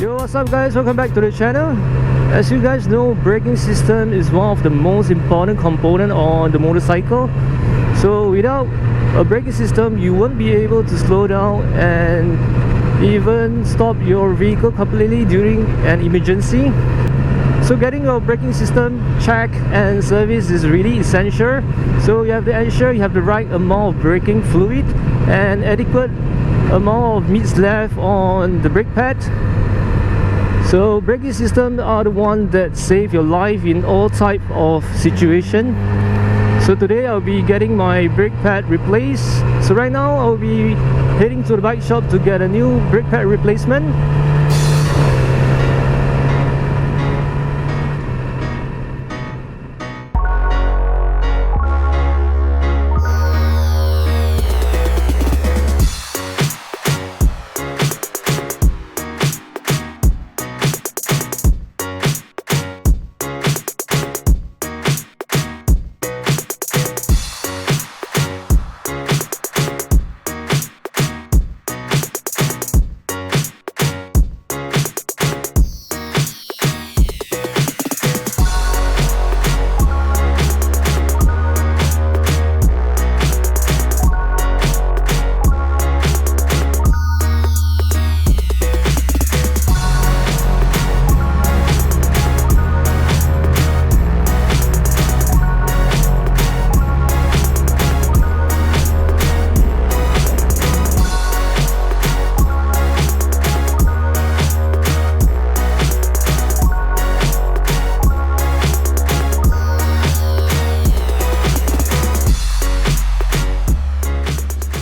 Yo, what's up guys, welcome back to the channel. As you guys know, braking system is one of the most important component on the motorcycle. So without a braking system, you won't be able to slow down and even stop your vehicle completely during an emergency. So getting your braking system checked and service is really essential. So you have to ensure you have the right amount of braking fluid and adequate amount of meat left on the brake pad. So braking systems are the ones that save your life in all type of situation. So today I'll be getting my brake pad replaced. So right now I'll be heading to the bike shop to get a new brake pad replacement.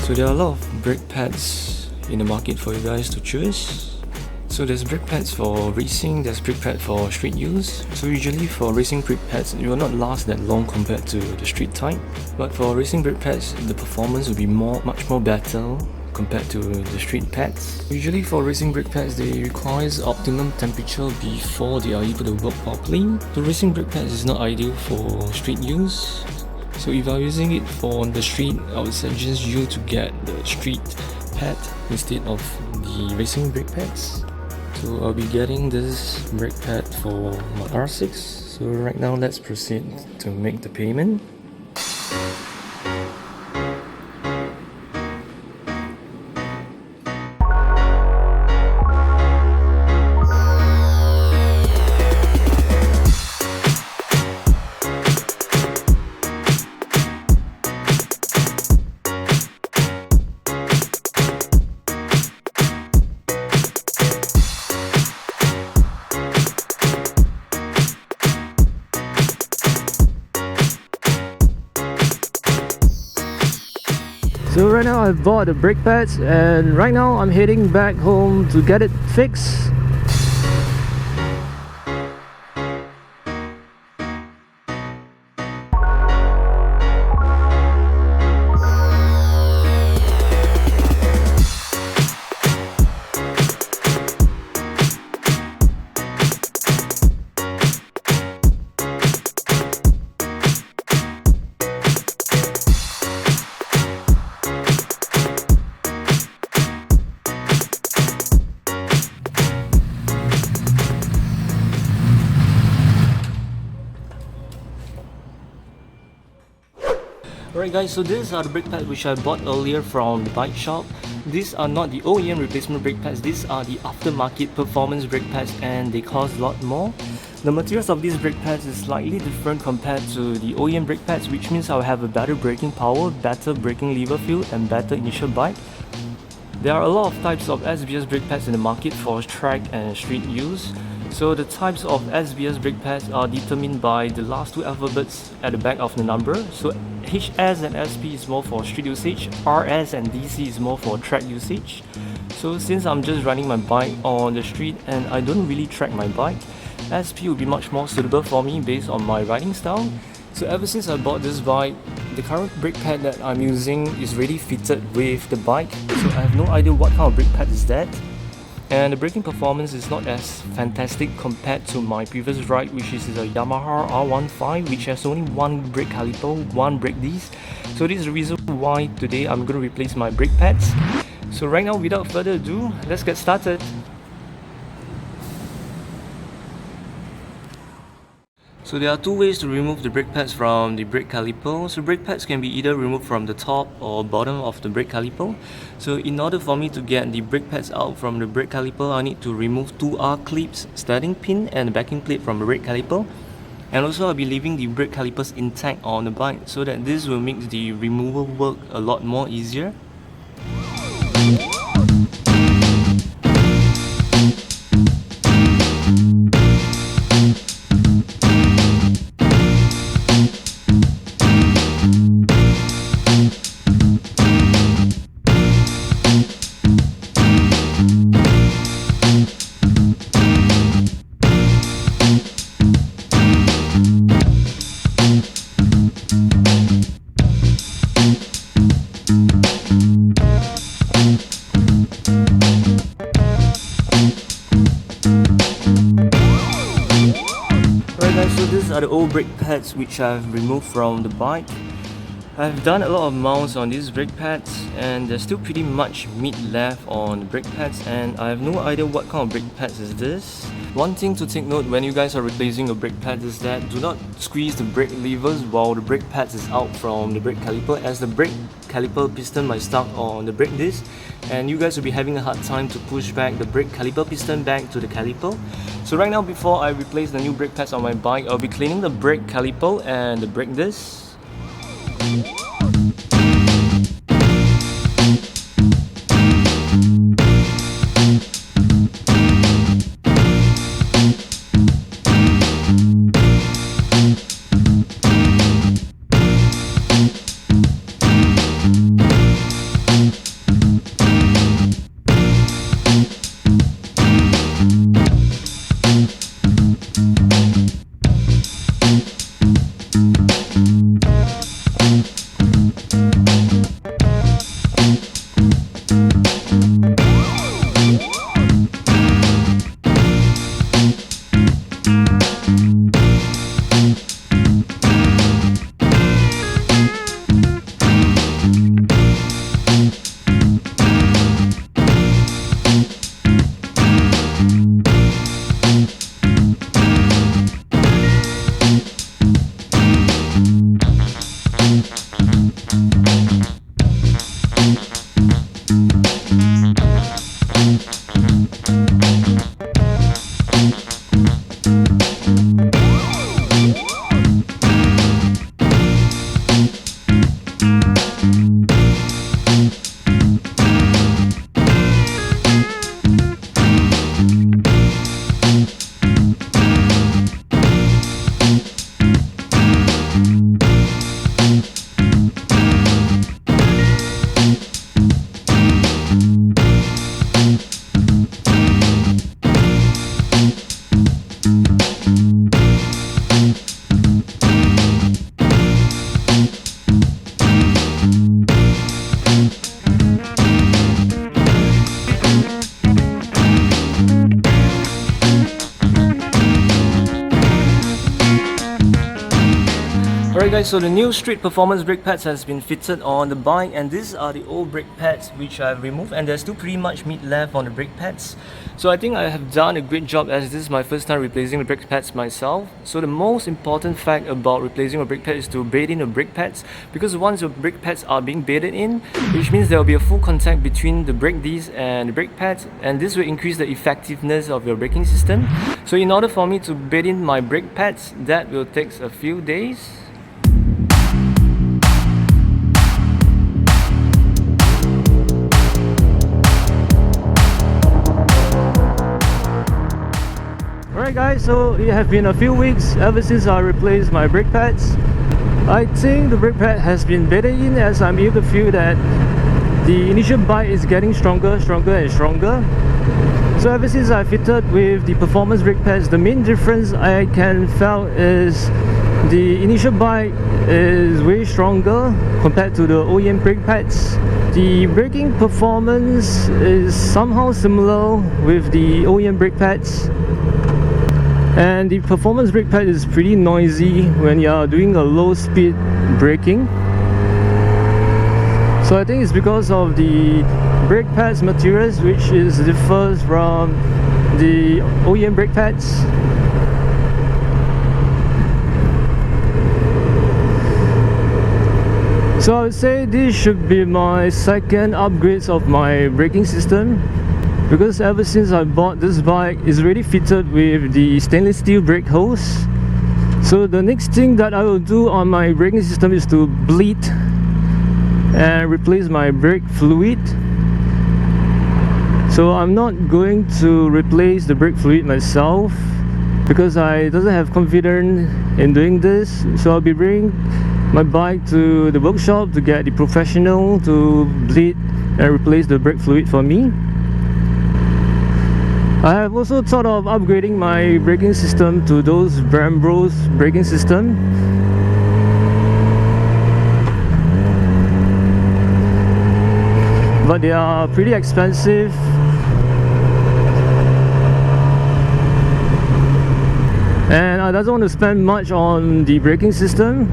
So there are a lot of brake pads in the market for you guys to choose. So there's brake pads for racing, there's brake pad for street use. So usually for racing brake pads, it will not last that long compared to the street type. But for racing brake pads, the performance will be much more better compared to the street pads. Usually for racing brake pads, they require optimum temperature before they are able to work properly. So racing brake pads is not ideal for street use. So if you're using it for on the street, I would suggest you to get the street pad instead of the racing brake pads. So I'll be getting this brake pad for my R6. So right now let's proceed to make the payment. So right now I bought the brake pads and right now I'm heading back home to get it fixed. Alright guys, so these are the brake pads which I bought earlier from the bike shop. These are not the OEM replacement brake pads, these are the aftermarket performance brake pads and they cost a lot more. The materials of these brake pads is slightly different compared to the OEM brake pads, which means I'll have a better braking power, better braking lever feel, and better initial bite. There are a lot of types of SBS brake pads in the market for track and street use. So the types of SBS brake pads are determined by the last two alphabets at the back of the number. So HS and SP is more for street usage, RS and DC is more for track usage. So since I'm just riding my bike on the street and I don't really track my bike, SP would be much more suitable for me based on my riding style. So ever since I bought this bike, the current brake pad that I'm using is already fitted with the bike, so I have no idea what kind of brake pad is that. And the braking performance is not as fantastic compared to my previous ride, which is a Yamaha R6, which has only one brake caliper, one brake disc. So this is the reason why today I'm going to replace my brake pads. So right now, without further ado, let's get started. So there are two ways to remove the brake pads from the brake caliper. So brake pads can be either removed from the top or bottom of the brake caliper. So in order for me to get the brake pads out from the brake caliper, I need to remove two R-clips, starting pin and backing plate from the brake caliper. And also I'll be leaving the brake calipers intact on the bike so that this will make the removal work a lot more easier. So these are the old brake pads which I've removed from the bike. I've done a lot of mounts on these brake pads and there's still pretty much meat left on the brake pads, and I have no idea what kind of brake pads is this. One thing to take note when you guys are replacing your brake pads is that do not squeeze the brake levers while the brake pads is out from the brake caliper, as the brake caliper piston might stuck on the brake disc and you guys will be having a hard time to push back the brake caliper piston back to the caliper. So right now, before I replace the new brake pads on my bike, I'll be cleaning the brake caliper and the brake disc. Alright guys, so the new street performance brake pads has been fitted on the bike, and these are the old brake pads which I've removed, and there's still pretty much meat left on the brake pads. So I think I have done a great job, as this is my first time replacing the brake pads myself. So the most important fact about replacing a brake pad is to bait in the brake pads, because once your brake pads are being baited in, which means there will be a full contact between the brake disc and the brake pads, and this will increase the effectiveness of your braking system. So in order for me to bait in my brake pads, that will take a few days. Alright guys, so it has been a few weeks ever since I replaced my brake pads. I think the brake pad has been better in, as I'm able to feel that the initial bite is getting stronger and stronger. So ever since I fitted with the performance brake pads, the main difference I can feel is the initial bite is way stronger compared to the OEM brake pads. The braking performance is somehow similar with the OEM brake pads. And the performance brake pad is pretty noisy when you are doing a low speed braking. So I think it's because of the brake pads materials, which differs from the OEM brake pads. So I would say this should be my second upgrade of my braking system, because ever since I bought this bike, it's already fitted with the stainless steel brake hose. So the next thing that I will do on my braking system is to bleed and replace my brake fluid. So I'm not going to replace the brake fluid myself, because I doesn't have confidence in doing this. So I'll be bringing my bike to the workshop to get the professional to bleed and replace the brake fluid for me. I have also thought of upgrading my braking system to those Brembo's braking system. But they are pretty expensive. And I don't want to spend much on the braking system.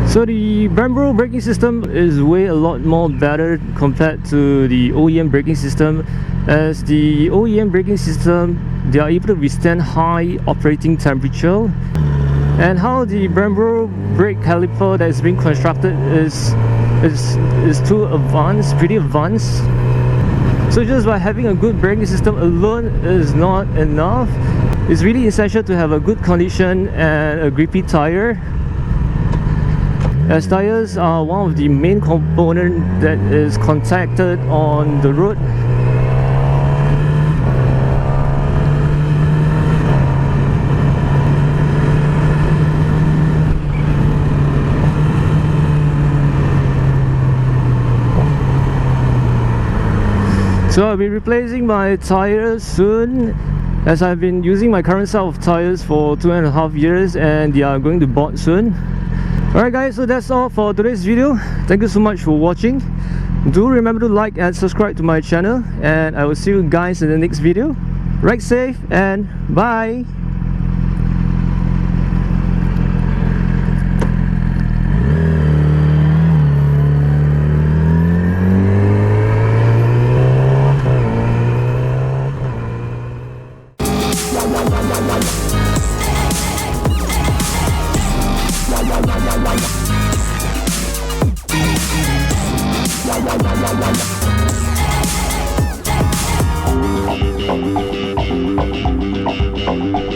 So the Brembo braking system is a lot more better compared to the OEM braking system, as the OEM braking system, they are able to withstand high operating temperature. And how the Brembo brake caliper that is being constructed is too advanced, pretty advanced. So just by having a good braking system alone is not enough. It's really essential to have a good condition and a grippy tire, as tires are one of the main components that is contacted on the road. So I'll be replacing my tires soon, as I've been using my current set of tires for 2.5 years and they are going to board soon. Alright guys, so that's all for today's video. Thank you so much for watching. Do remember to like and subscribe to my channel, and I will see you guys in the next video. Ride safe and bye! Thank you.